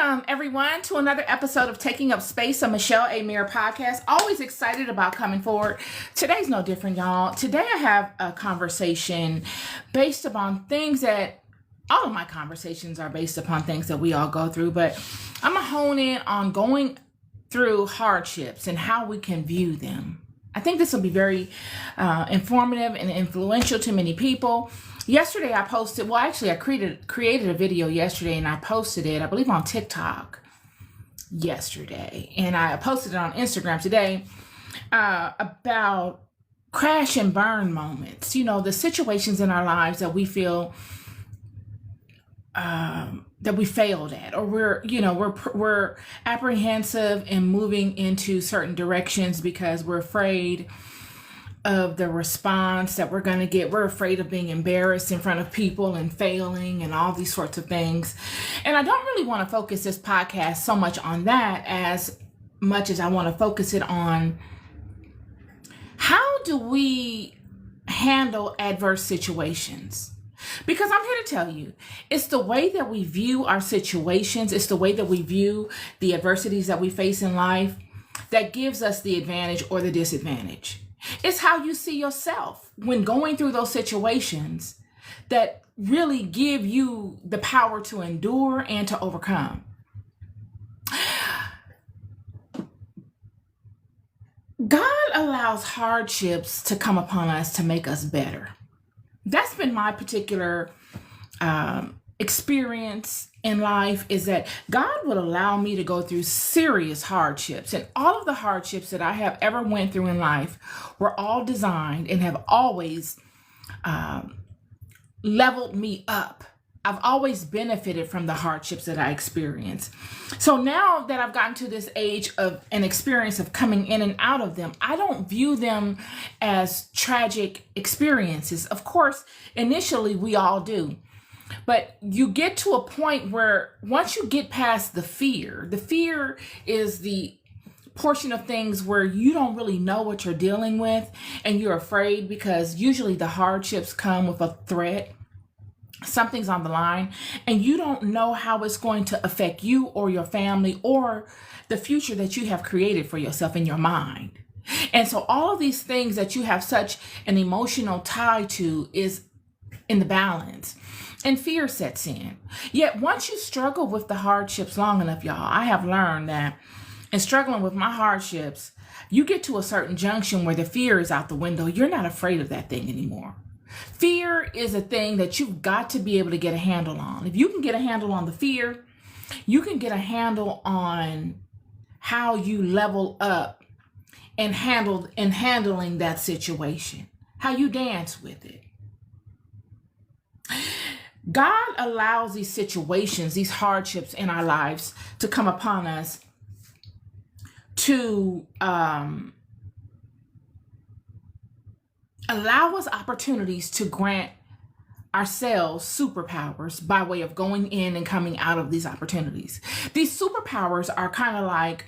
Welcome, everyone, to another episode of Taking Up Space, a Michelle A. Mayer podcast. Always excited about coming forward. Today's no different, y'all. Today I have a conversation based upon things that, all of my conversations are based upon things that we all go through, but I'm going to hone in on going through hardships and how we can view them. I think this will be very informative and influential to many people. Yesterday I posted, I created a video yesterday and I posted it, I believe on TikTok yesterday. And I posted it on Instagram today about crash and burn moments. You know, the situations in our lives that we feel that we failed at, or we're apprehensive in moving into certain directions because we're afraid of the response that we're going to get. We're afraid of being embarrassed in front of people and failing and all these sorts of things. And I don't really want to focus this podcast so much on that as much as I want to focus it on how do we handle adverse situations? Because I'm here to tell you, it's the way that we view our situations, it's the way that we view the adversities that we face in life that gives us the advantage or the disadvantage. It's how you see yourself when going through those situations that really give you the power to endure and to overcome. God allows hardships to come upon us to make us better. That's been my particular experience in life, is that God would allow me to go through serious hardships, and all of the hardships that I have ever went through in life were all designed and have always leveled me up. I've always benefited from the hardships that I experience. So now that I've gotten to this age of an experience of coming in and out of them, I don't view them as tragic experiences. Of course, initially we all do. But you get to a point where once you get past the fear is the portion of things where you don't really know what you're dealing with and you're afraid, because usually the hardships come with a threat. Something's on the line and you don't know how it's going to affect you or your family or the future that you have created for yourself in your mind. And so all of these things that you have such an emotional tie to is in the balance. And fear sets in. Yet once you struggle with the hardships long enough, y'all, I have learned that in struggling with my hardships, you get to a certain junction where the fear is out the window. You're not afraid of that thing anymore. Fear is a thing that you've got to be able to get a handle on. If you can get a handle on the fear, you can get a handle on how you level up and handling that situation, how you dance with it. God allows these situations, these hardships in our lives to come upon us to allow us opportunities to grant ourselves superpowers by way of going in and coming out of these opportunities. These superpowers are kind of like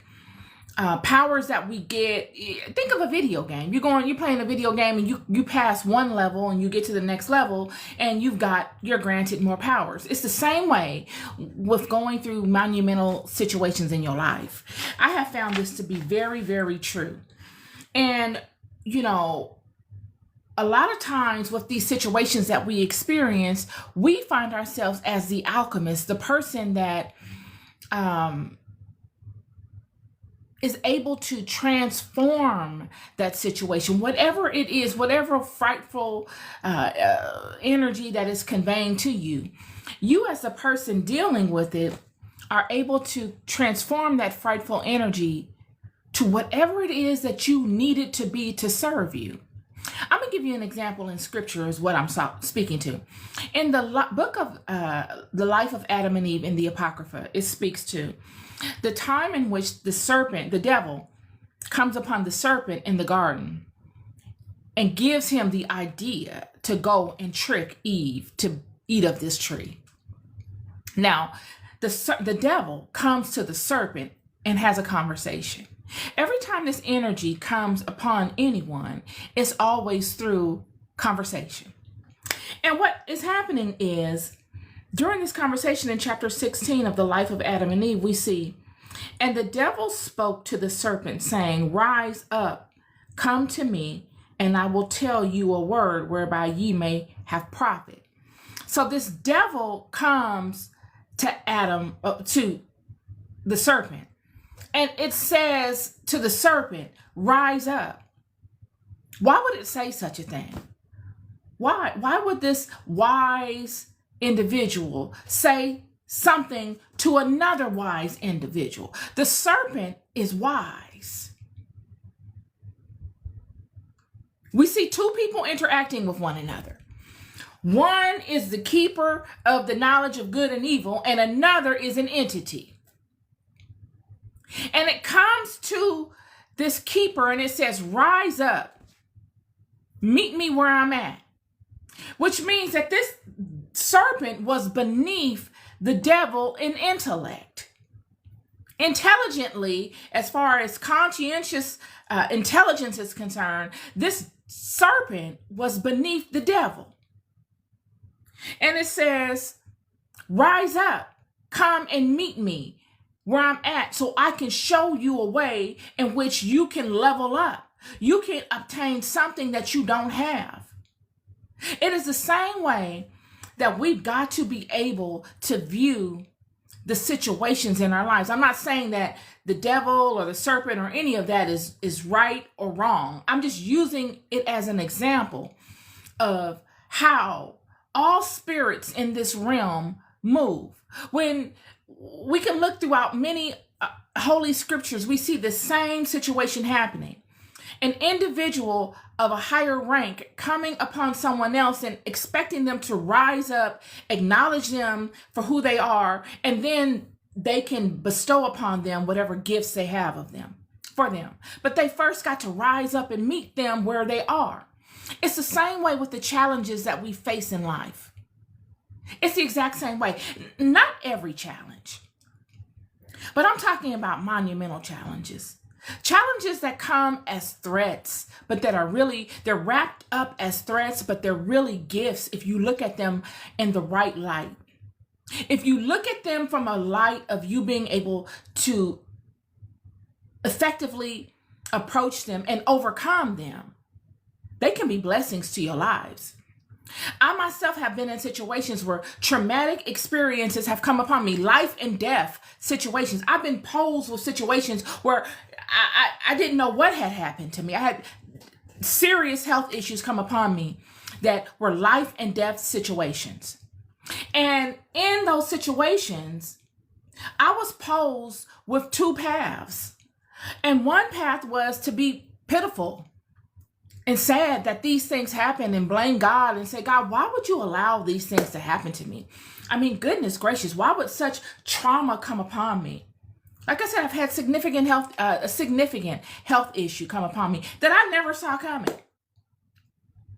powers that we get. Think of a video game. You're playing a video game and you pass one level and you get to the next level and you're granted more powers. It's the same way with going through monumental situations in your life. I have found this to be very, very true. And, you know, a lot of times with these situations that we experience, we find ourselves as the alchemist, the person that is able to transform that situation, whatever it is, whatever frightful energy that is conveying to you. You as a person dealing with it are able to transform that frightful energy to whatever it is that you need it to be to serve you. I'm going to give you an example in scripture is what I'm speaking to. In the book of the life of Adam and Eve in the Apocrypha, it speaks to the time in which the serpent, the devil, comes upon the serpent in the garden and gives him the idea to go and trick Eve to eat of this tree. Now, the devil comes to the serpent and has a conversation. Every time this energy comes upon anyone, it's always through conversation. And what is happening is During this conversation in chapter 16 of the life of Adam and Eve, we see, and the devil spoke to the serpent, saying, Rise up, come to me, and I will tell you a word whereby ye may have profit. So this devil comes to Adam, to the serpent, and it says to the serpent, rise up. Why would it say such a thing? Why would this wise individual say something to another wise individual? The serpent is wise. We see two people interacting with one another. One is the keeper of the knowledge of good and evil, and another is an entity. And it comes to this keeper and it says, rise up, meet me where I'm at. Which means that this serpent was beneath the devil in intellect. Intelligently, as far as conscientious intelligence is concerned, this serpent was beneath the devil. And it says, rise up, come and meet me where I'm at so I can show you a way in which you can level up. You can obtain something that you don't have. It is the same way that we've got to be able to view the situations in our lives. I'm not saying that the devil or the serpent or any of that is right or wrong. I'm just using it as an example of how all spirits in this realm move. When we can look throughout many holy scriptures, we see the same situation happening. An individual of a higher rank coming upon someone else and expecting them to rise up, acknowledge them for who they are, and then they can bestow upon them whatever gifts they have for them. But they first got to rise up and meet them where they are. It's the same way with the challenges that we face in life. It's the exact same way. Not every challenge, but I'm talking about monumental challenges. Challenges that come as threats, but that are really, they're wrapped up as threats, but they're really gifts if you look at them in the right light. If you look at them from a light of you being able to effectively approach them and overcome them, they can be blessings to your lives. I myself have been in situations where traumatic experiences have come upon me, life and death situations. I've been posed with situations where I didn't know what had happened to me. I had serious health issues come upon me that were life and death situations. And in those situations, I was posed with two paths. And one path was to be pitiful and sad that these things happen and blame God and say, God, why would you allow these things to happen to me? I mean, goodness gracious, why would such trauma come upon me? Like I said, I've had a significant health issue come upon me that I never saw coming.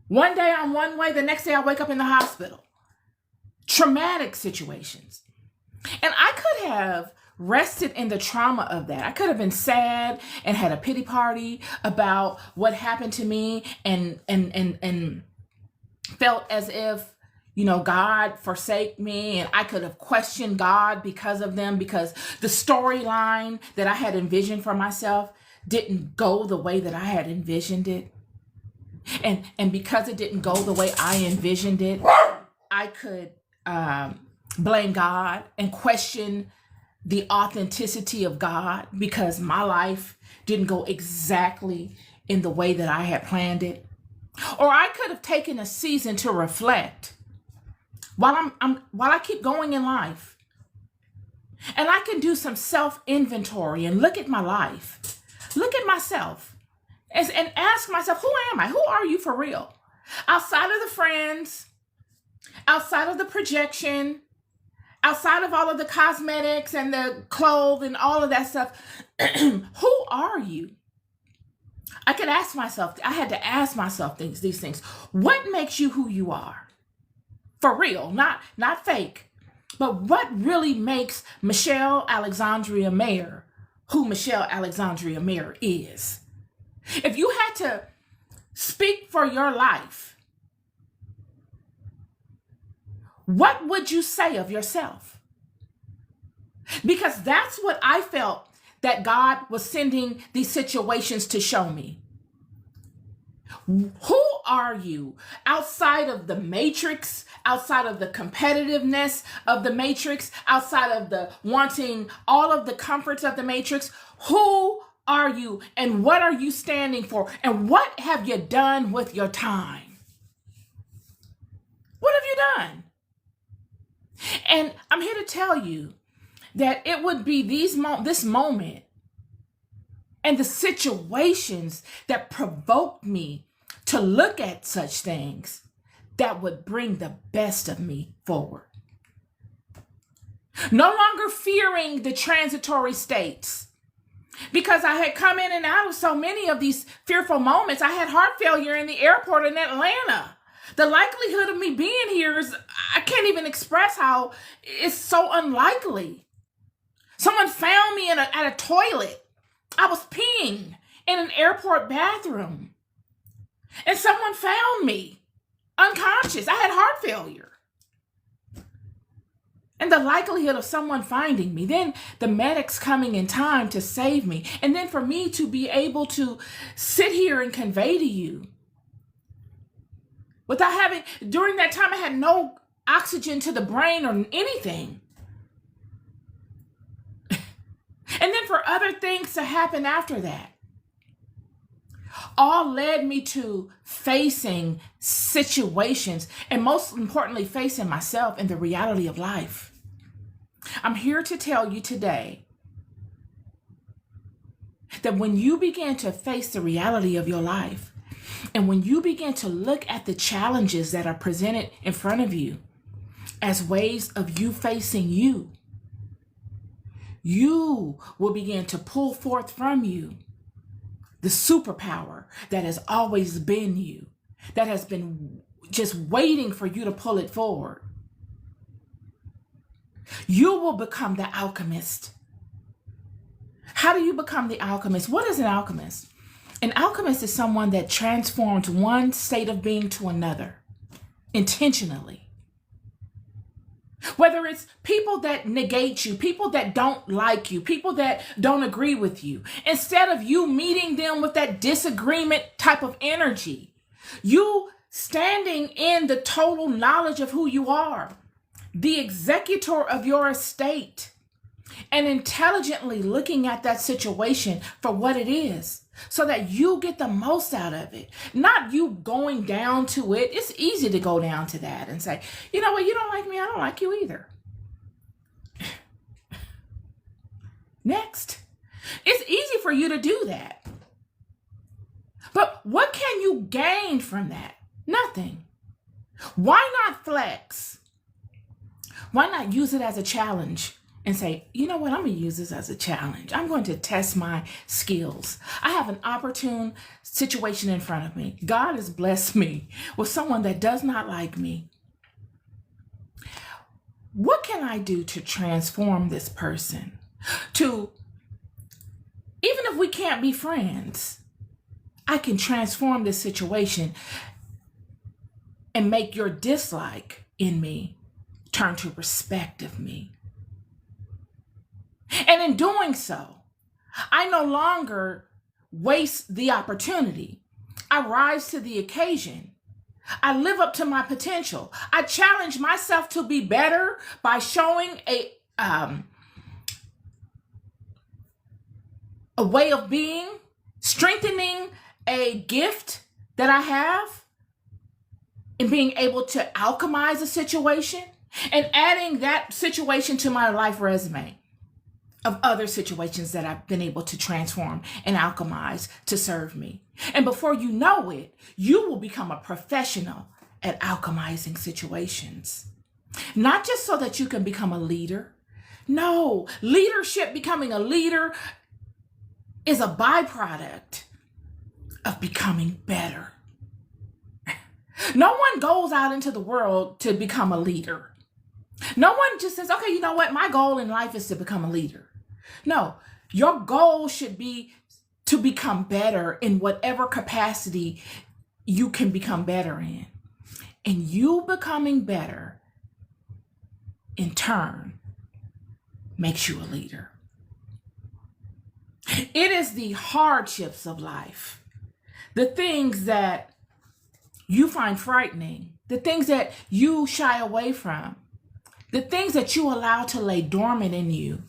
One day I'm one way, the next day I wake up in the hospital. Traumatic situations. And I could have rested in the trauma of that. I could have been sad and had a pity party about what happened to me and felt as if, God forsake me, and I could have questioned God because of them, because the storyline that I had envisioned for myself didn't go the way that I had envisioned it. And because it didn't go the way I envisioned it, I could blame God and question the authenticity of God because my life didn't go exactly in the way that I had planned it. Or I could have taken a season to reflect while I keep going in life. And I can do some self-inventory and look at my life, look at myself and ask myself, who am I? Who are you for real? Outside of the friends, outside of the projection, outside of all of the cosmetics and the clothes and all of that stuff, who are you? I had to ask myself these things. What makes you who you are? For real, not fake. But what really makes Michelle Alexandria Mayer who Michelle Alexandria Mayer is? If you had to speak for your life, what would you say of yourself? Because that's what I felt that God was sending these situations to show me. Who are you outside of the matrix, outside of the competitiveness of the matrix, outside of the wanting all of the comforts of the matrix? Who are you and what are you standing for? And what have you done with your time? What have you done? And I'm here to tell you that it would be this moment and the situations that provoked me to look at such things that would bring the best of me forward. No longer fearing the transitory states, because I had come in and out of so many of these fearful moments. I had heart failure in the airport in Atlanta. The likelihood of me being here is, I can't even express how it's so unlikely. Someone found me at a toilet. I was peeing in an airport bathroom. And someone found me unconscious. I had heart failure. And the likelihood of someone finding me, then the medics coming in time to save me, and then for me to be able to sit here and convey to you without having, during that time I had no oxygen to the brain or anything. And then for other things to happen after that, all led me to facing situations and most importantly, facing myself and the reality of life. I'm here to tell you today that when you begin to face the reality of your life and when you begin to look at the challenges that are presented in front of you as ways of you facing you, you will begin to pull forth from you the superpower that has always been you, that has been just waiting for you to pull it forward. You will become the alchemist. How do you become the alchemist? What is an alchemist? An alchemist is someone that transforms one state of being to another intentionally. Whether it's people that negate you, people that don't like you, people that don't agree with you, instead of you meeting them with that disagreement type of energy, you standing in the total knowledge of who you are, the executor of your estate, and intelligently looking at that situation for what it is so that you get the most out of it. Not you going down to it. It's easy to go down to that and say, you know what, you don't like me, I don't like you either. Next. It's easy for you to do that. But what can you gain from that? Nothing. Why not flex? Why not use it as a challenge and say, you know what, I'm going to use this as a challenge. I'm going to test my skills. I have an opportune situation in front of me. God has blessed me with someone that does not like me. What can I do to transform this person? Even if we can't be friends, I can transform this situation and make your dislike in me turn to respect of me. And in doing so, I no longer waste the opportunity. I rise to the occasion. I live up to my potential. I challenge myself to be better by showing a way of being, strengthening a gift that I have, and being able to alchemize a situation and adding that situation to my life resume of other situations that I've been able to transform and alchemize to serve me. And before you know it, you will become a professional at alchemizing situations. Not just so that you can become a leader. No, leadership, becoming a leader is a byproduct of becoming better. No one goes out into the world to become a leader. No one just says, okay, you know what? My goal in life is to become a leader. No, your goal should be to become better in whatever capacity you can become better in. And you becoming better in turn makes you a leader. It is the hardships of life, the things that you find frightening, the things that you shy away from, the things that you allow to lay dormant in you,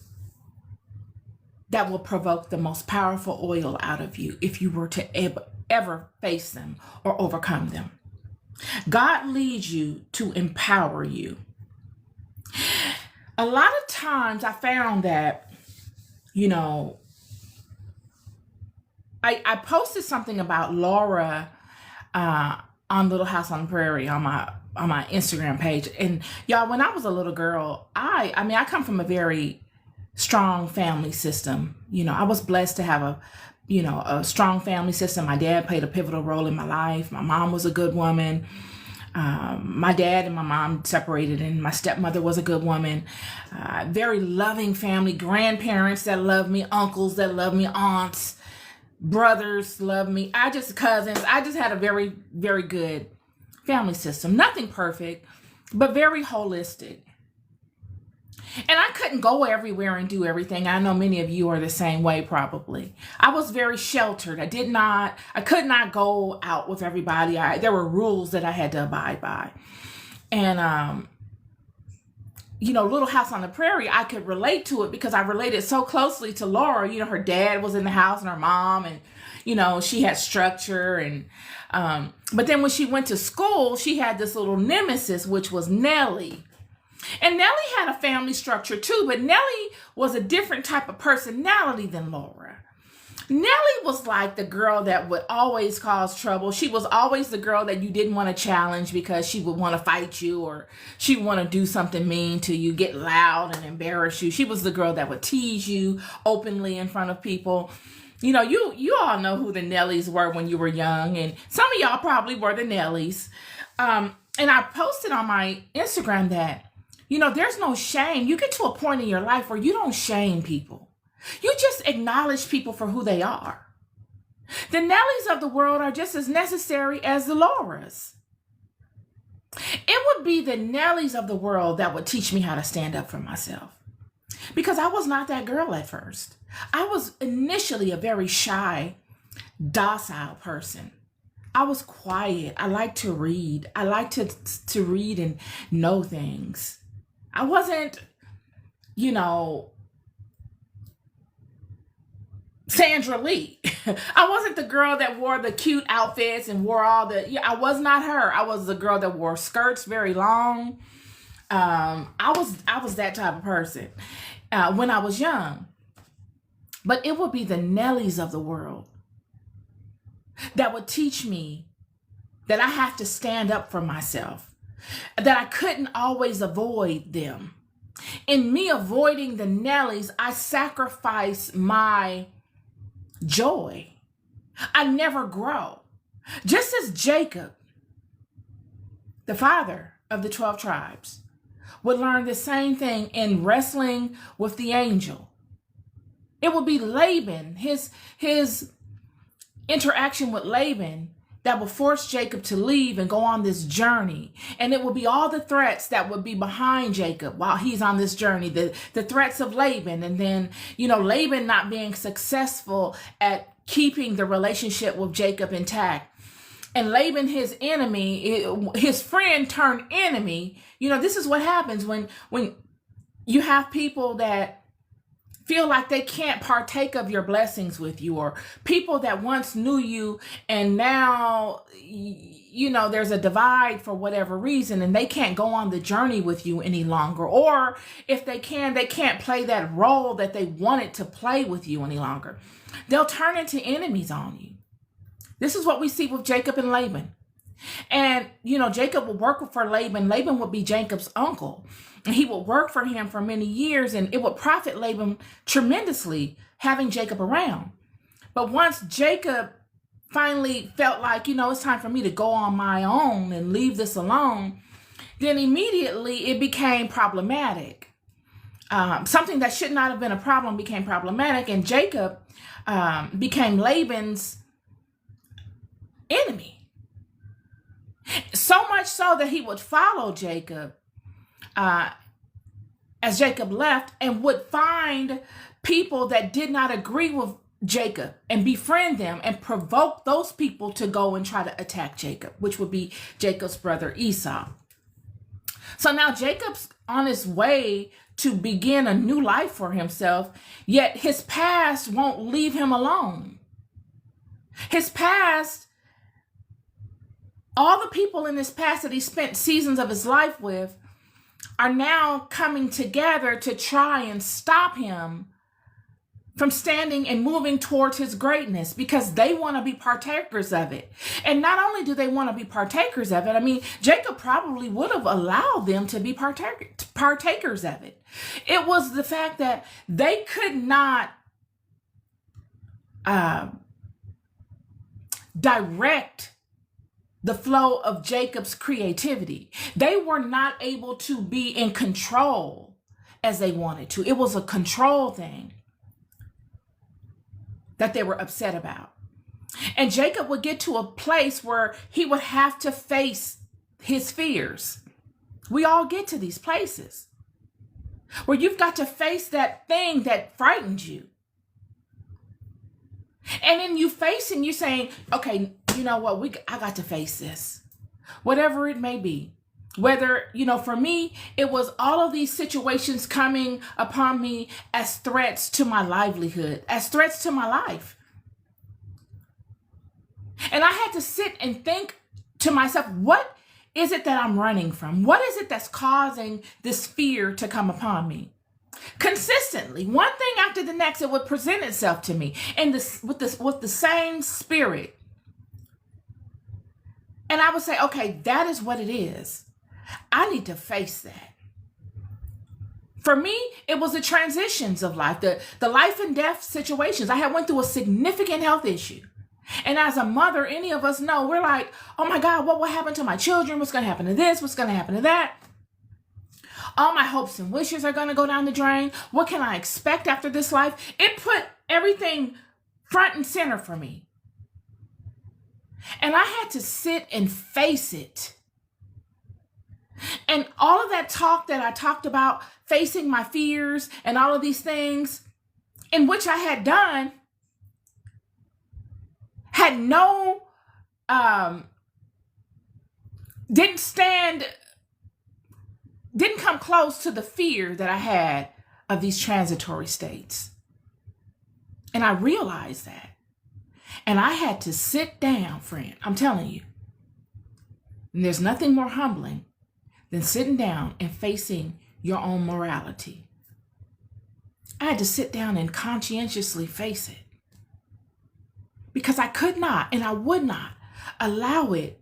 that will provoke the most powerful oil out of you if you were to ever face them or overcome them. God leads you to empower you. A lot of times I found that, I posted something about Laura on Little House on the Prairie on my Instagram page. And y'all, when I was a little girl, I come from a very strong family system. I was blessed to have a strong family system. My dad played a pivotal role in my life. My mom was a good woman. My dad and my mom separated, and my stepmother was a good woman. Very loving family, grandparents that loved me, uncles that loved me, aunts, brothers loved me. Cousins. I just had a very, very good family system. Nothing perfect, but very holistic. And I couldn't go everywhere and do everything. I know many of you are the same way, probably. I was very sheltered. I could not go out with everybody. There were rules that I had to abide by. And, Little House on the Prairie, I could relate to it because I related so closely to Laura. Her dad was in the house and her mom, and, she had structure. And, but then when she went to school, she had this little nemesis, which was Nellie. And Nellie had a family structure too, but Nellie was a different type of personality than Laura. Nellie was like the girl that would always cause trouble. She was always the girl that you didn't want to challenge because she would want to fight you, or she would want to do something mean to you, get loud and embarrass you. She was the girl that would tease you openly in front of people. You all know who the Nellies were when you were young, and some of y'all probably were the Nellies. And I posted on my Instagram that, there's no shame. You get to a point in your life where you don't shame people. You just acknowledge people for who they are. The Nellies of the world are just as necessary as the Lauras. It would be the Nellies of the world that would teach me how to stand up for myself, because I was not that girl at first. I was initially a very shy, docile person. I was quiet. I like to read. I like to read and know things. I wasn't, Sandra Lee. I wasn't the girl that wore the cute outfits and wore I was not her. I was the girl that wore skirts very long. I was that type of person when I was young. But it would be the Nellies of the world that would teach me that I have to stand up for myself, that I couldn't always avoid them. In me avoiding the Nellies, I sacrifice my joy. I never grow. Just as Jacob, the father of the 12 tribes, would learn the same thing in wrestling with the angel. It would be Laban, his interaction with Laban, that will force Jacob to leave and go on this journey. And it will be all the threats that would be behind Jacob while he's on this journey, the threats of Laban. And then, Laban not being successful at keeping the relationship with Jacob intact. And Laban, his enemy, his friend turned enemy. This is what happens when you have people that feel like they can't partake of your blessings with you, or people that once knew you and now, there's a divide for whatever reason, and they can't go on the journey with you any longer. Or if they can't play that role that they wanted to play with you any longer. They'll turn into enemies on you. This is what we see with Jacob and Laban. And, Jacob would work for Laban. Laban would be Jacob's uncle. And he would work for him for many years, and it would profit Laban tremendously having Jacob around. But once Jacob finally felt like, it's time for me to go on my own and leave this alone, then immediately it became problematic. Something that should not have been a problem became problematic, and Jacob became Laban's enemy. So much so that he would follow Jacob as Jacob left and would find people that did not agree with Jacob and befriend them and provoke those people to go and try to attack Jacob, which would be Jacob's brother Esau. So now Jacob's on his way to begin a new life for himself, yet his past won't leave him alone. His past, all the people in his past that he spent seasons of his life with, are now coming together to try and stop him from standing and moving towards his greatness, because they want to be partakers of it. And not only do they want to be partakers of it, I mean, Jacob probably would have allowed them to be partakers of it. It was the fact that they could not direct the flow of Jacob's creativity. They were not able to be in control as they wanted to. It was a control thing that they were upset about. And Jacob would get to a place where he would have to face his fears. We all get to these places where you've got to face that thing that frightens you. And then you face and you're saying, okay, you know what, I got to face this, whatever it may be. Whether, for me, it was all of these situations coming upon me as threats to my livelihood, as threats to my life. And I had to sit and think to myself, what is it that I'm running from? What is it that's causing this fear to come upon me? Consistently, one thing after the next, it would present itself to me and with the same spirit. And I would say, okay, that is what it is. I need to face that. For me, it was the transitions of life, the life and death situations. I had went through a significant health issue. And as a mother, any of us know, we're like, oh my God, what will happen to my children? What's going to happen to this? What's going to happen to that? All my hopes and wishes are going to go down the drain. What can I expect after this life? It put everything front and center for me. And I had to sit and face it. And all of that talk that I talked about, facing my fears and all of these things, in which I had done, had no, didn't come close to the fear that I had of these transitory states. And I realized that. And I had to sit down, friend. I'm telling you. And there's nothing more humbling than sitting down and facing your own morality. I had to sit down and conscientiously face it. Because I could not and I would not allow it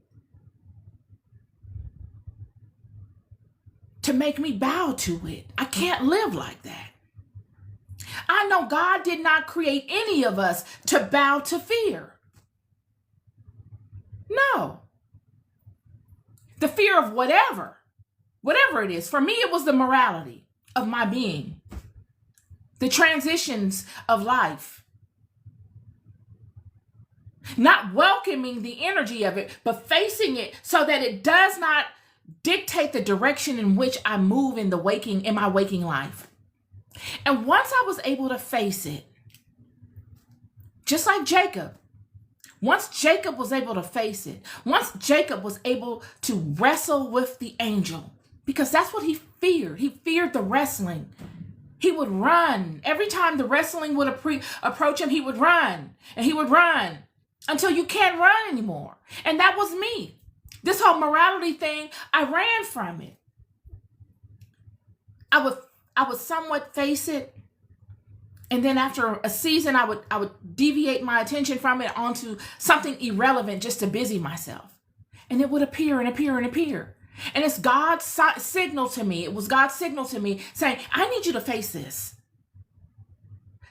to make me bow to it. I can't live like that. I know God did not create any of us to bow to fear. No. The fear of whatever it is. For me, it was the morality of my being, the transitions of life, not welcoming the energy of it, but facing it so that it does not dictate the direction in which I move in my waking life. And once I was able to face it, just like Jacob, once Jacob was able to face it, once Jacob was able to wrestle with the angel, because that's what he feared. He feared the wrestling. He would run. Every time the wrestling would approach him, he would run and he would run until you can't run anymore. And that was me. This whole morality thing, I ran from it. I would somewhat face it. And then after a season, I would deviate my attention from it onto something irrelevant just to busy myself. And it would appear and appear and appear. And it's God's signal to me. It was God's signal to me saying, I need you to face this.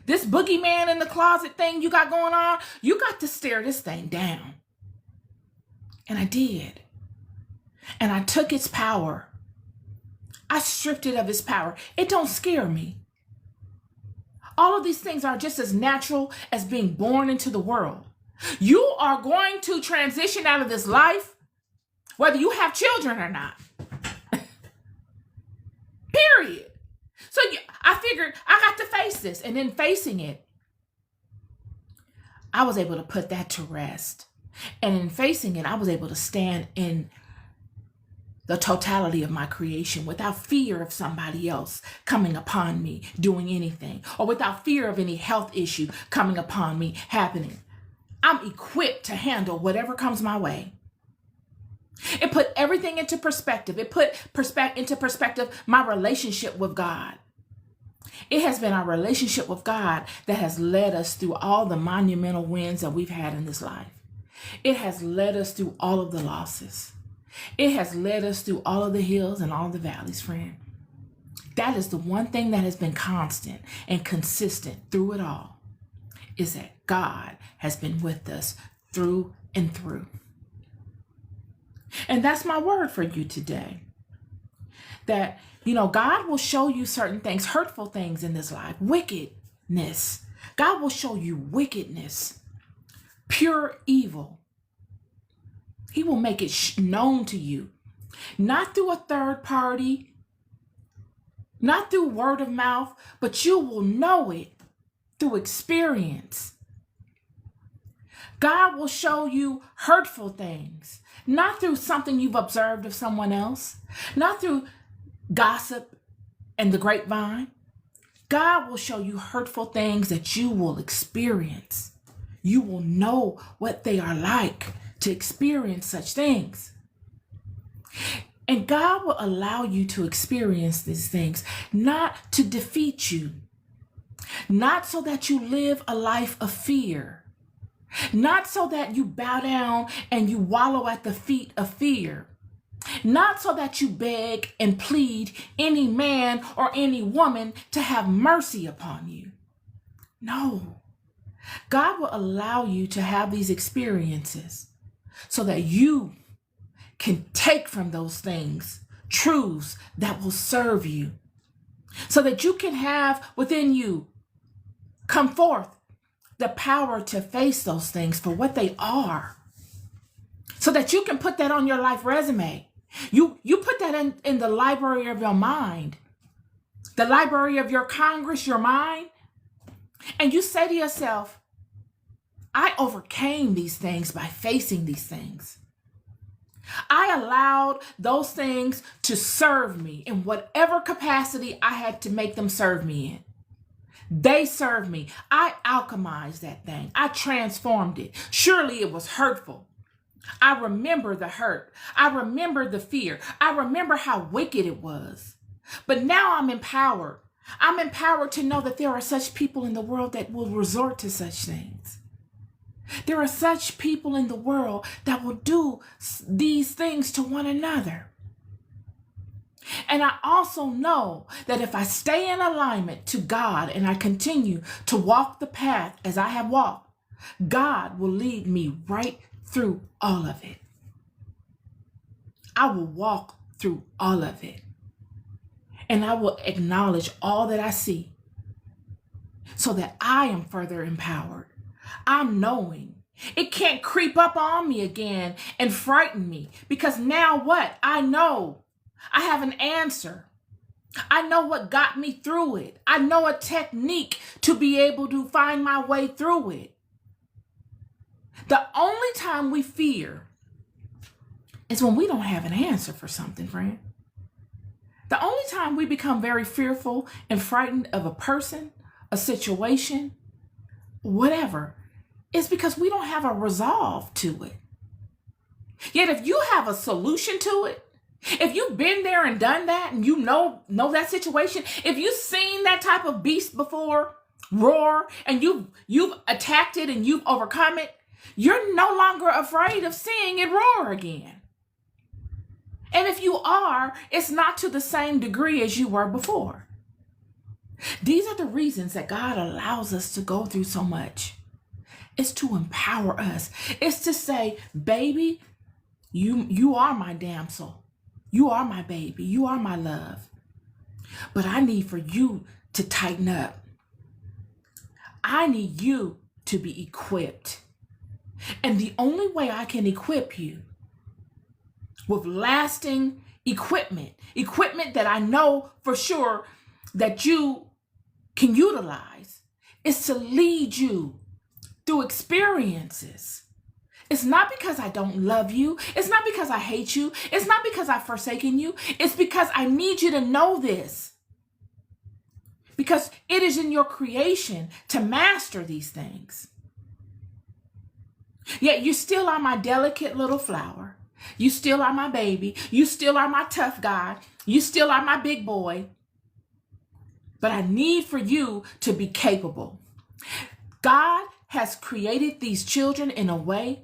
This boogeyman in the closet thing you got going on, you got to stare this thing down. And I did. And I took its power. I stripped it of its power. It don't scare me. All of these things are just as natural as being born into the world. You are going to transition out of this life whether you have children or not. Period. this. And in facing it, I was able to put that to rest. And in facing it, I was able to stand in the totality of my creation without fear of somebody else coming upon me, doing anything, or without fear of any health issue coming upon me, happening. I'm equipped to handle whatever comes my way. It put everything into perspective. It put into perspective my relationship with God. It has been our relationship with God that has led us through all the monumental wins that we've had in this life. It has led us through all of the losses. It has led us through all of the hills and all the valleys, friend. That is the one thing that has been constant and consistent through it all, is that God has been with us through and through. And that's my word for you today. That, God will show you certain things, hurtful things in this life, wickedness. God will show you wickedness, pure evil. He will make it known to you, not through a third party, not through word of mouth, but you will know it through experience. God will show you hurtful things, not through something you've observed of someone else, not through gossip and the grapevine. God will show you hurtful things that you will experience. You will know what they are like to experience such things. And God will allow you to experience these things, not to defeat you, not so that you live a life of fear, not so that you bow down and you wallow at the feet of fear, not so that you beg and plead any man or any woman to have mercy upon you. No, God will allow you to have these experiences so that you can take from those things truths that will serve you, so that you can have within you come forth the power to face those things for what they are, so that you can put that on your life resume. You put that in the library of your mind, the library of your Congress, your mind, and you say to yourself, I overcame these things by facing these things. I allowed those things to serve me in whatever capacity I had to make them serve me in. They served me. I alchemized that thing. I transformed it. Surely it was hurtful. I remember the hurt. I remember the fear. I remember how wicked it was. But now I'm empowered. I'm empowered to know that there are such people in the world that will resort to such things. There are such people in the world that will do these things to one another. And I also know that if I stay in alignment to God and I continue to walk the path as I have walked, God will lead me right through all of it. I will walk through all of it. And I will acknowledge all that I see so that I am further empowered. I'm knowing it can't creep up on me again and frighten me, because now what? I know I have an answer. I know what got me through it. I know a technique to be able to find my way through it. The only time we fear is when we don't have an answer for something, friend. The only time we become very fearful and frightened of a person, a situation, whatever, is because we don't have a resolve to it. Yet if you have a solution to it, if you've been there and done that and you know that situation, if you've seen that type of beast before roar and you've attacked it and you've overcome it, you're no longer afraid of seeing it roar again. And if you are, it's not to the same degree as you were before. These are the reasons that God allows us to go through so much. It's to empower us. It's to say, baby, you are my damsel. You are my baby. You are my love. But I need for you to tighten up. I need you to be equipped. And the only way I can equip you with lasting equipment that I know for sure that you can utilize is to lead you through experiences. It's not because I don't love you. It's not because I hate you. It's not because I've forsaken you. It's because I need you to know this. Because it is in your creation to master these things. Yet you still are my delicate little flower. You still are my baby. You still are my tough guy. You still are my big boy. But I need for you to be capable. God has created these children in a way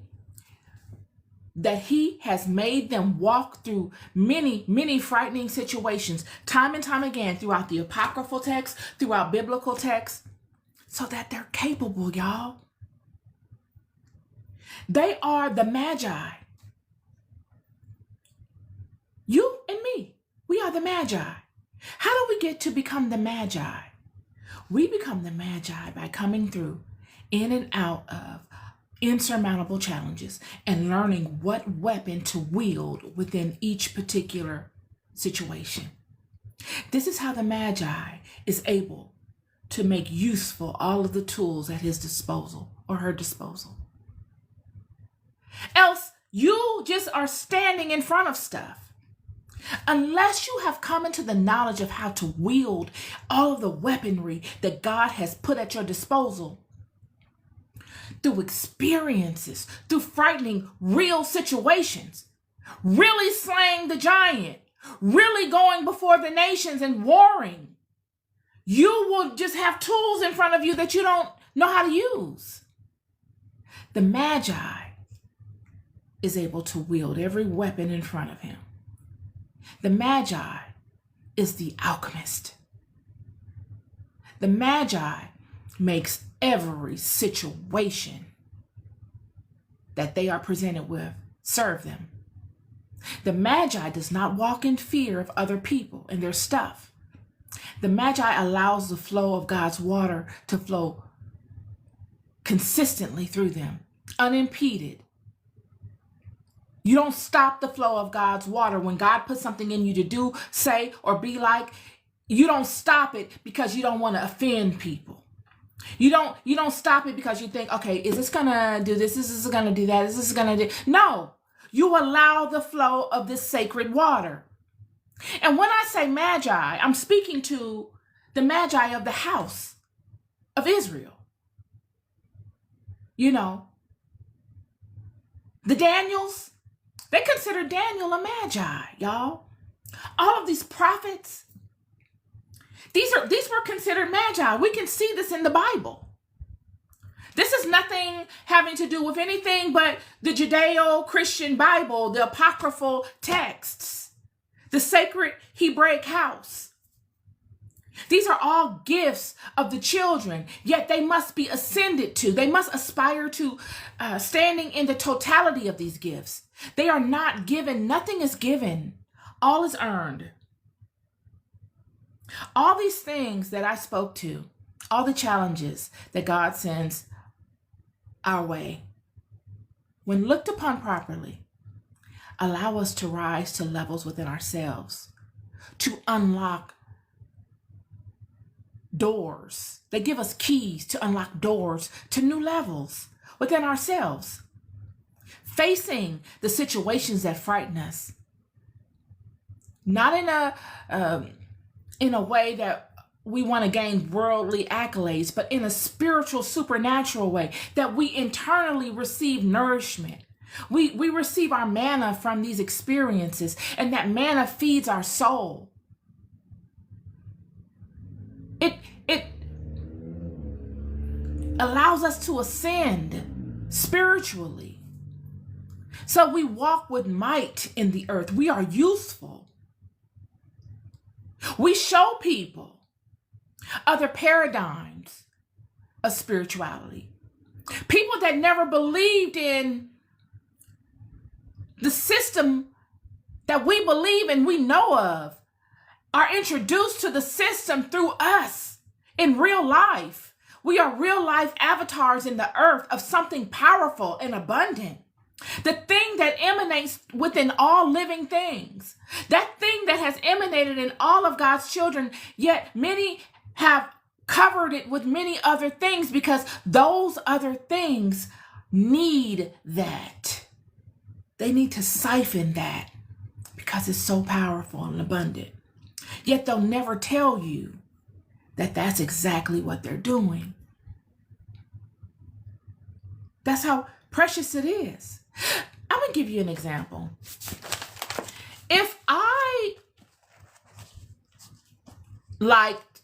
that he has made them walk through many, many frightening situations, time and time again, throughout the apocryphal text, throughout biblical texts, so that they're capable, y'all. They are the Magi. You and me, we are the Magi. How do we get to become the Magi? We become the Magi by coming through in and out of insurmountable challenges and learning what weapon to wield within each particular situation. This is how the Magi is able to make useful all of the tools at his disposal or her disposal. Else, you just are standing in front of stuff. Unless you have come into the knowledge of how to wield all of the weaponry that God has put at your disposal, through experiences, through frightening real situations, really slaying the giant, really going before the nations and warring, you will just have tools in front of you that you don't know how to use. The Magi is able to wield every weapon in front of him. The Magi is the alchemist. The Magi makes every situation that they are presented with serve them. The Magi does not walk in fear of other people and their stuff. The Magi allows the flow of God's water to flow consistently through them, unimpeded. You don't stop the flow of God's water. When God puts something in you to do, say, or be like, you don't stop it because you don't want to offend people. You don't stop it because you think, okay, is this gonna do this? Is this gonna do that? Is this gonna do? No, you allow the flow of this sacred water. And when I say Magi, I'm speaking to the Magi of the house of Israel. You know, the Daniels, they consider Daniel a Magi, y'all. All of these prophets, these were considered Magi. We can see this in the Bible. This is nothing having to do with anything but the Judeo-Christian Bible, the apocryphal texts, the sacred Hebraic house. These are all gifts of the children, yet they must be ascended to. They must aspire to standing in the totality of these gifts. They are not given. Nothing is given. All is earned. All these things that I spoke to, all the challenges that God sends our way, when looked upon properly, allow us to rise to levels within ourselves, to unlock doors. They give us keys to unlock doors to new levels within ourselves, facing the situations that frighten us, not in a way that we want to gain worldly accolades, but in a spiritual, supernatural way, that we internally receive nourishment. We receive our manna from these experiences, and that manna feeds our soul. It allows us to ascend spiritually. So we walk with might in the earth. We are useful. We show people other paradigms of spirituality. People that never believed in the system that we believe and we know of are introduced to the system through us in real life. We are real life avatars in the earth of something powerful and abundant. The thing that emanates within all living things. That thing that has emanated in all of God's children, yet many have covered it with many other things because those other things need that. They need to siphon that because it's so powerful and abundant. Yet they'll never tell you that that's exactly what they're doing. That's how precious it is. I'm going to give you an example. If I liked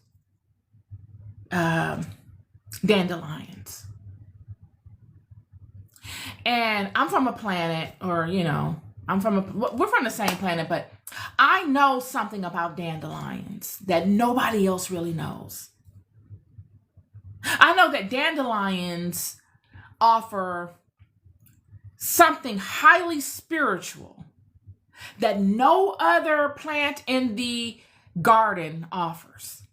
dandelions, and I'm from a planet, or, we're from the same planet, but I know something about dandelions that nobody else really knows. I know that dandelions offer something highly spiritual that no other plant in the garden offers.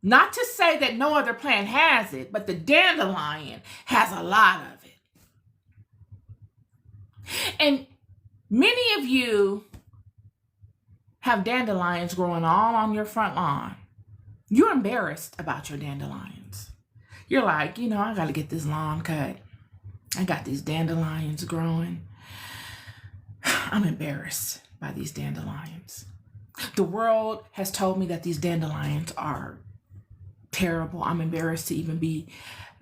Not to say that no other plant has it, but the dandelion has a lot of it. And many of you have dandelions growing all on your front lawn. You're embarrassed about your dandelions. You're like, I got to get this lawn cut. I got these dandelions growing. I'm embarrassed by these dandelions. The world has told me that these dandelions are terrible. I'm embarrassed to even be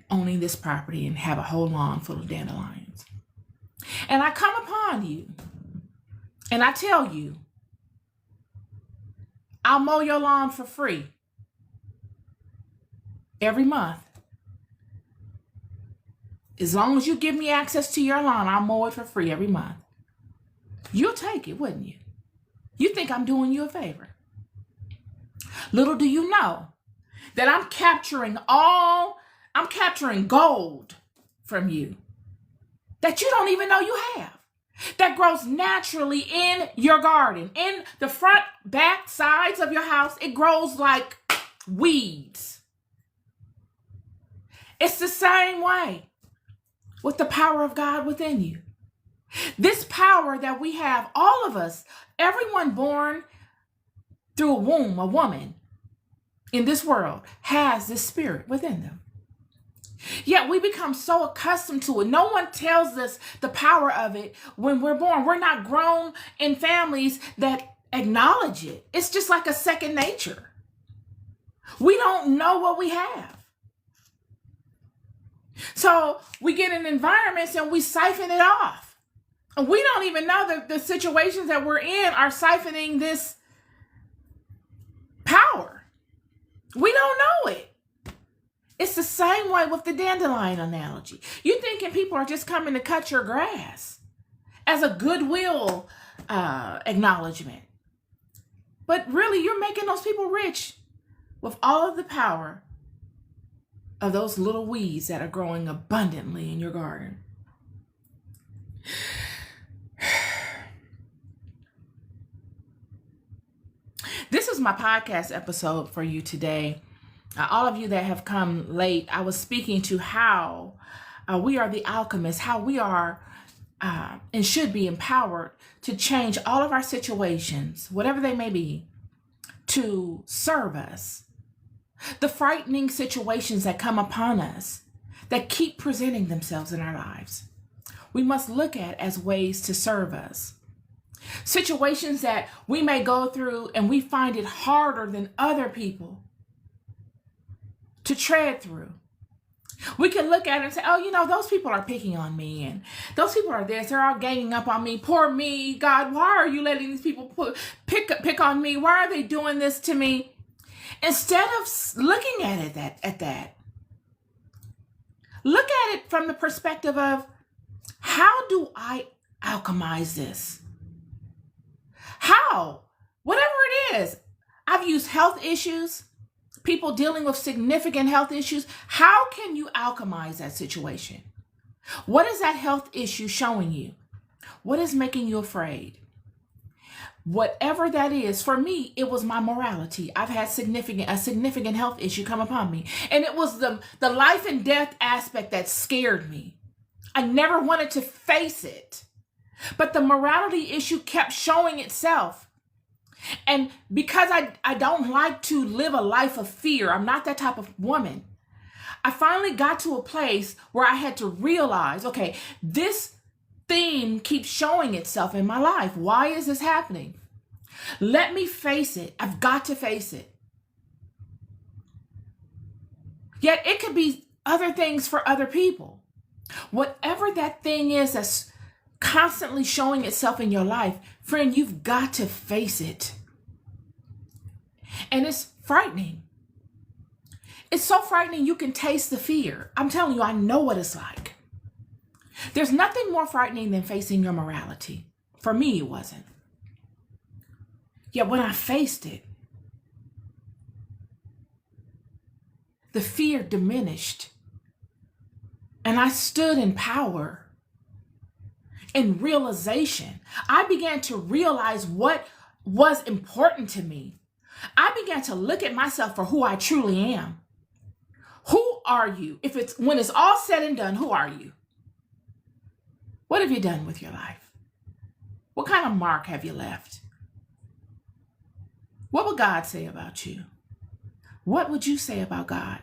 owning this property and have a whole lawn full of dandelions. And I come upon you and I tell you, I'll mow your lawn for free every month. As long as you give me access to your lawn, I'll mow it for free every month. You'll take it, wouldn't you? You think I'm doing you a favor. Little do you know that I'm capturing gold from you that you don't even know you have, that grows naturally in your garden, in the front, back, sides of your house. It grows like weeds. It's the same way with the power of God within you. This power that we have, all of us, everyone born through a womb, a woman in this world, has this spirit within them. Yet we become so accustomed to it. No one tells us the power of it when we're born. We're not grown in families that acknowledge it. It's just like a second nature. We don't know what we have. So we get in environments and we siphon it off. And we don't even know that the situations that we're in are siphoning this power. We don't know it. It's the same way with the dandelion analogy. You're thinking people are just coming to cut your grass as a goodwill acknowledgement. But really, you're making those people rich with all of the power of those little weeds that are growing abundantly in your garden. This is my podcast episode for you today. All of you that have come late, I was speaking to how we are the alchemists, how we are and should be empowered to change all of our situations, whatever they may be, to serve us. The frightening situations that come upon us, that keep presenting themselves in our lives, we must look at as ways to serve us. Situations that we may go through and we find it harder than other people to tread through. We can look at it and say, oh, those people are picking on me, and those people are this, they're all ganging up on me. Poor me. God, why are you letting these people pick on me? Why are they doing this to me? Instead of looking at it at that, look at it from the perspective of, how do I alchemize this? How? Whatever it is. I've used health issues, people dealing with significant health issues. How can you alchemize that situation? What is that health issue showing you? What is making you afraid? Whatever that is, for me, it was my morality. I've had a significant health issue come upon me. And it was the life and death aspect that scared me. I never wanted to face it. But the morality issue kept showing itself. And because I don't like to live a life of fear, I'm not that type of woman. I finally got to a place where I had to realize, okay, this theme keeps showing itself in my life. Why is this happening? Let me face it. I've got to face it. Yet it could be other things for other people. Whatever that thing is that's constantly showing itself in your life, friend, you've got to face it. And it's frightening. It's so frightening you can taste the fear. I'm telling you, I know what it's like. There's nothing more frightening than facing your morality. For me, it wasn't. Yet when I faced it, the fear diminished. And I stood in power, in realization. I began to realize what was important to me. I began to look at myself for who I truly am. Who are you? When it's all said and done, who are you? What have you done with your life? What kind of mark have you left? What would God say about you? What would you say about God?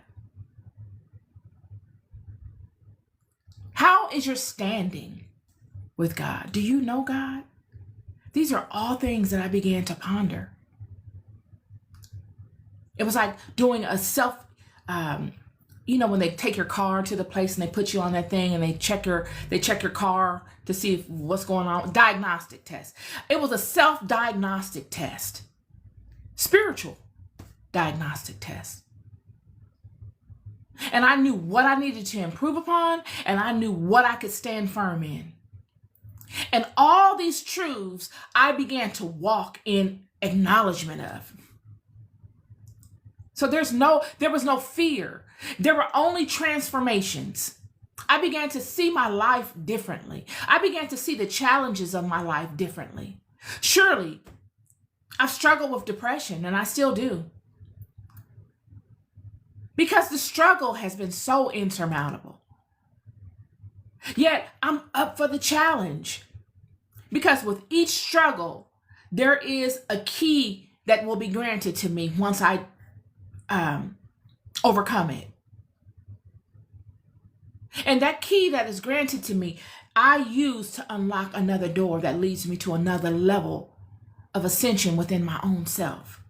How is your standing with God? Do you know God? These are all things that I began to ponder. It was like doing a when they take your car to the place and they put you on that thing and they check your car to see what's going on. Diagnostic test. It was a self-diagnostic test. Spiritual diagnostic test. And I knew what I needed to improve upon, and I knew what I could stand firm in. And all these truths I began to walk in acknowledgement of. So there was no fear. There were only transformations. I began to see my life differently. I began to see the challenges of my life differently. Surely, I've struggled with depression, and I still do. Because the struggle has been so insurmountable. Yet, I'm up for the challenge. Because with each struggle, there is a key that will be granted to me once I overcome it. And that key that is granted to me, I use to unlock another door that leads me to another level of ascension within my own self.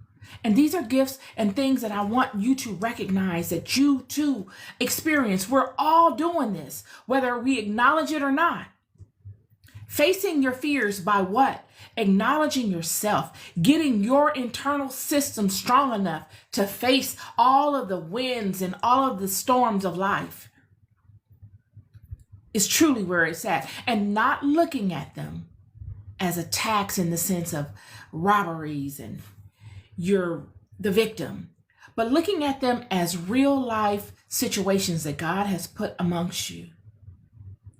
And these are gifts and things that I want you to recognize that you too experience. We're all doing this, whether we acknowledge it or not. Facing your fears by what? Acknowledging yourself, getting your internal system strong enough to face all of the winds and all of the storms of life is truly where it's at. And not looking at them as attacks in the sense of robberies and you're the victim, but looking at them as real life situations that God has put amongst you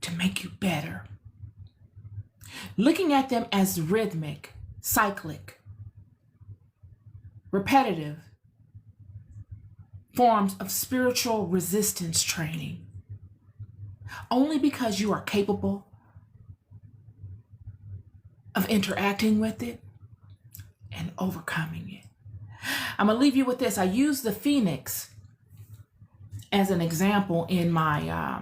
to make you better. Looking at them as rhythmic, cyclic, repetitive forms of spiritual resistance training. Only because you are capable of interacting with it and overcoming it. I'm going to leave you with this. I use the phoenix as an example in my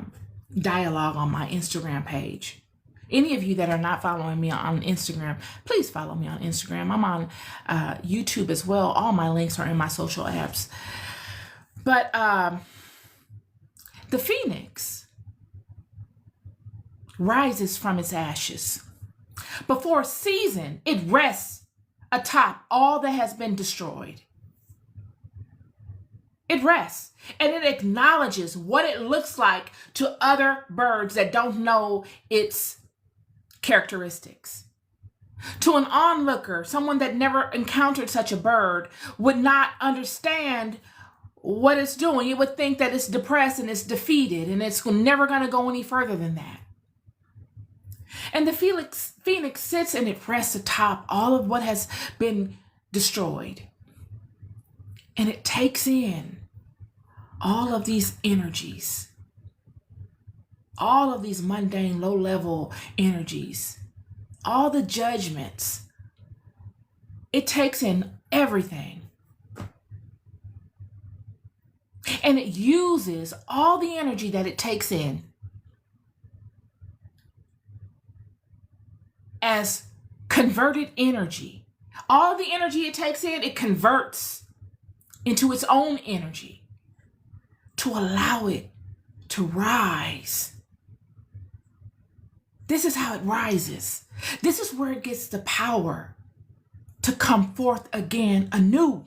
dialogue on my Instagram page. Any of you that are not following me on Instagram, please follow me on Instagram. I'm on YouTube as well. All my links are in my social apps. But the phoenix rises from its ashes. Before a season, it rests atop all that has been destroyed. It rests and it acknowledges what it looks like to other birds that don't know its characteristics. To an onlooker, someone that never encountered such a bird would not understand what it's doing. You would think that it's depressed and it's defeated and it's never going to go any further than that. And the phoenix sits and it rests atop all of what has been destroyed. And it takes in all of these energies, all of these mundane, low-level energies, all the judgments, It takes in everything. And it uses all the energy that it takes in as converted energy. All the energy it takes in, it converts into its own energy to allow it to rise. This is how it rises. This is where it gets the power to come forth again anew,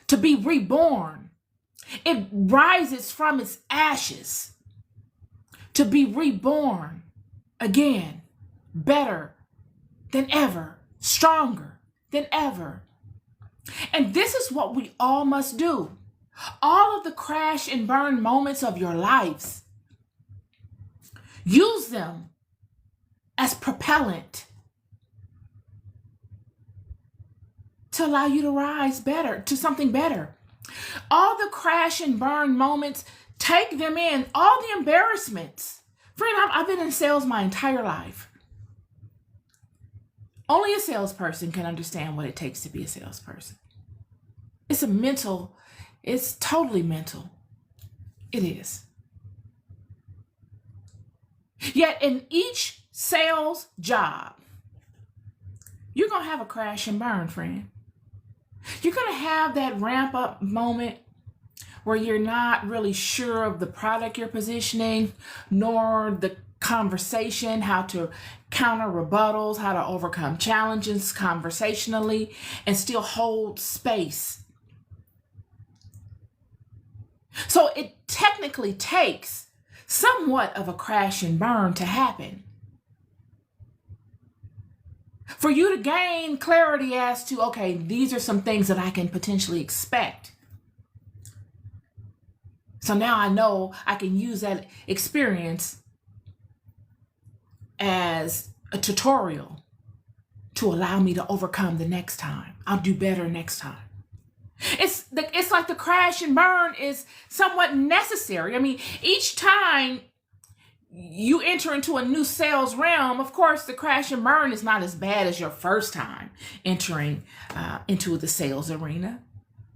to be reborn. It rises from its ashes to be reborn again, better than ever, stronger than ever. And this is what we all must do. All of the crash and burn moments of your lives, use them as propellant to allow you to rise better, to something better. All the crash and burn moments, take them in. All the embarrassments. Friend, I've been in sales my entire life. Only a salesperson can understand what it takes to be a salesperson. It's totally mental. It is. Yet in each sales job, you're going to have a crash and burn, friend. You're going to have that ramp up moment where you're not really sure of the product you're positioning, nor the conversation, how to counter rebuttals, how to overcome challenges conversationally, and still hold space. So it technically takes somewhat of a crash and burn to happen for you to gain clarity as to, okay, these are some things that I can potentially expect. So now I know I can use that experience as a tutorial to allow me to overcome the next time. I'll do better next time. It's like the crash and burn is somewhat necessary. I mean, each time you enter into a new sales realm, of course, the crash and burn is not as bad as your first time entering into the sales arena.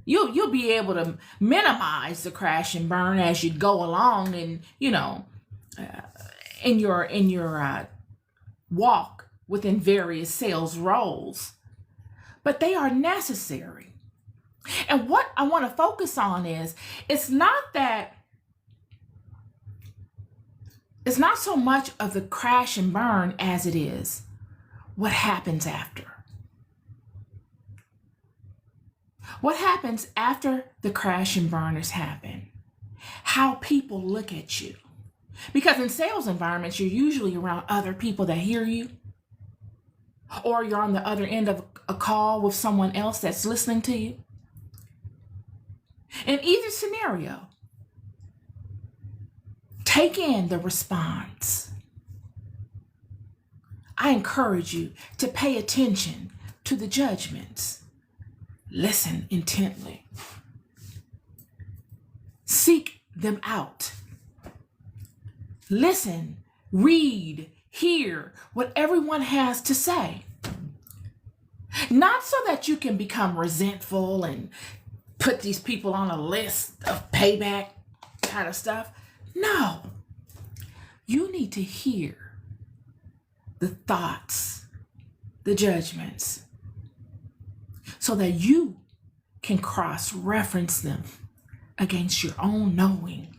You'll be able to minimize the crash and burn as you go along, and in your walk within various sales roles. But they are necessary. And what I want to focus on is, it's not so much of the crash and burn as it is what happens after. What happens after the crash and burn has happened? How people look at you. Because in sales environments, you're usually around other people that hear you, or you're on the other end of a call with someone else that's listening to you. In either scenario, take in the response. I encourage you to pay attention to the judgments. Listen intently. Seek them out. Listen, read, hear what everyone has to say. Not so that you can become resentful and put these people on a list of payback kind of stuff. No. You need to hear the thoughts, the judgments, so that you can cross-reference them against your own knowing.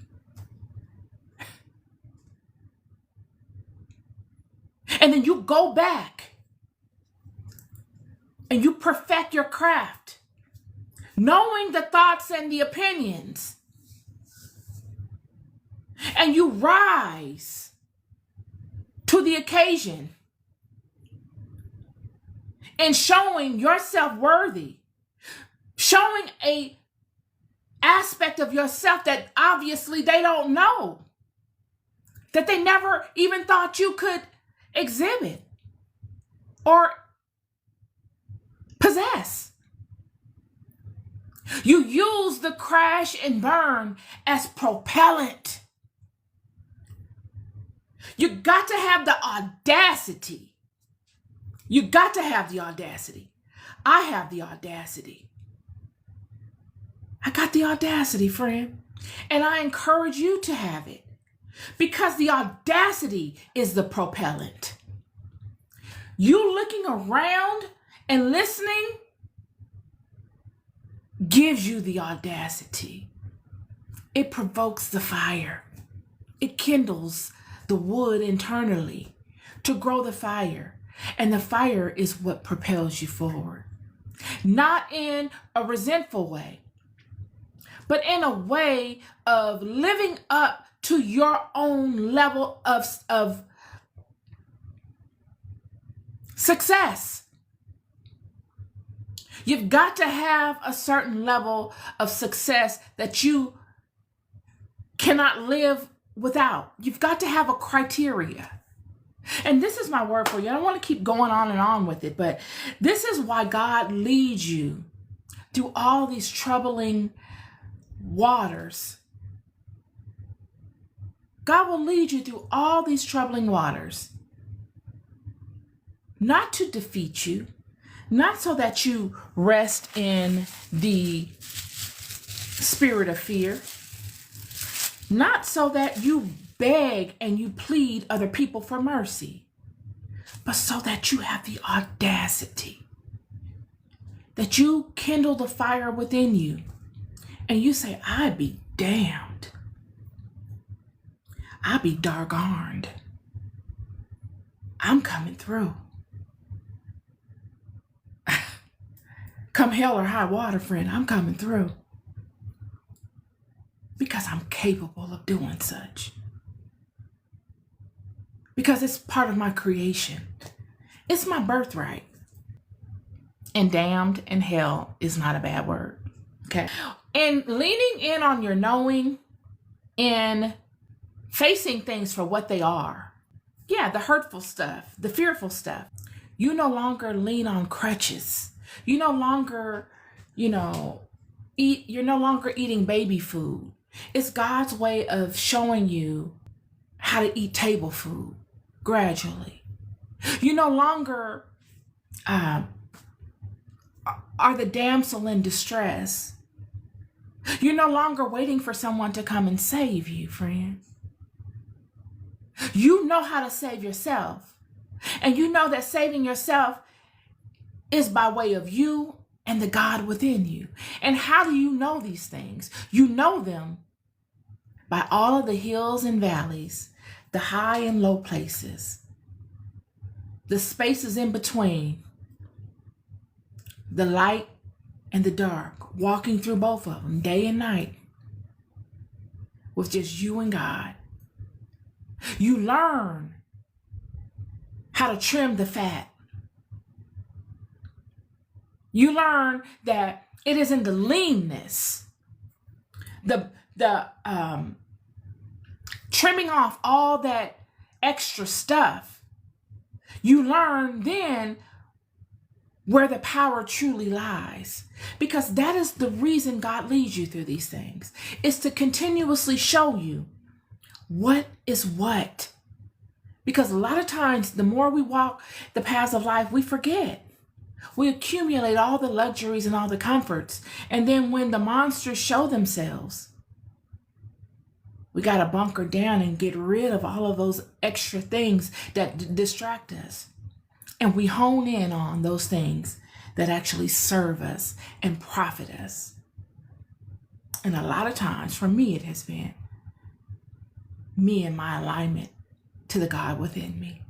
And then you go back and you perfect your craft, knowing the thoughts and the opinions. And you rise to the occasion and showing yourself worthy, showing a aspect of yourself that obviously they don't know, that they never even thought you could exhibit or possess. You use the crash and burn as propellant. You got to have the audacity. You got to have the audacity. I have the audacity. I got the audacity, friend. And I encourage you to have it, because the audacity is the propellant. You looking around and listening gives you the audacity. It provokes the fire. It kindles the wood internally to grow the fire. And the fire is what propels you forward. Not in a resentful way, but in a way of living up to your own level of success. You've got to have a certain level of success that you cannot live without. You've got to have a criteria. And this is my word for you. I don't want to keep going on and on with it, but this is why God leads you through all these troubling waters. God will lead you through all these troubling waters, not to defeat you, not so that you rest in the spirit of fear, not so that you beg and you plead other people for mercy, but so that you have the audacity, that you kindle the fire within you and you say, I be damned. I be dargarned. I'm coming through. Come hell or high water, friend, I'm coming through. Because I'm capable of doing such. Because it's part of my creation. It's my birthright. And damned and hell is not a bad word. Okay. And leaning in on your knowing and facing things for what they are. Yeah, the hurtful stuff, the fearful stuff. You no longer lean on crutches. You no longer, you're no longer eating baby food. It's God's way of showing you how to eat table food gradually. You no longer are the damsel in distress. You're no longer waiting for someone to come and save you, friend. You know how to save yourself. And you know that saving yourself is by way of you and the God within you. And how do you know these things? You know them by all of the hills and valleys, the high and low places, the spaces in between, the light and the dark, walking through both of them day and night with just you and God. You learn how to trim the fat. You learn that it is in the leanness, the trimming off all that extra stuff. You learn then where the power truly lies, because that is the reason God leads you through these things, is to continuously show you what is what. Because a lot of times, the more we walk the paths of life, we forget. We accumulate all the luxuries and all the comforts. And then when the monsters show themselves, we got to bunker down and get rid of all of those extra things that distract us. And we hone in on those things that actually serve us and profit us. And a lot of times, for me, it has been me and my alignment to the God within me.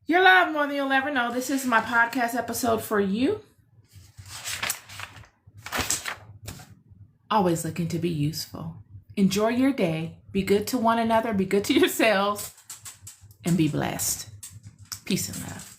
You're loved more than you'll ever know. This is my podcast episode for you. Always looking to be useful. Enjoy your day. Be good to one another. Be good to yourselves. And be blessed. Peace and love.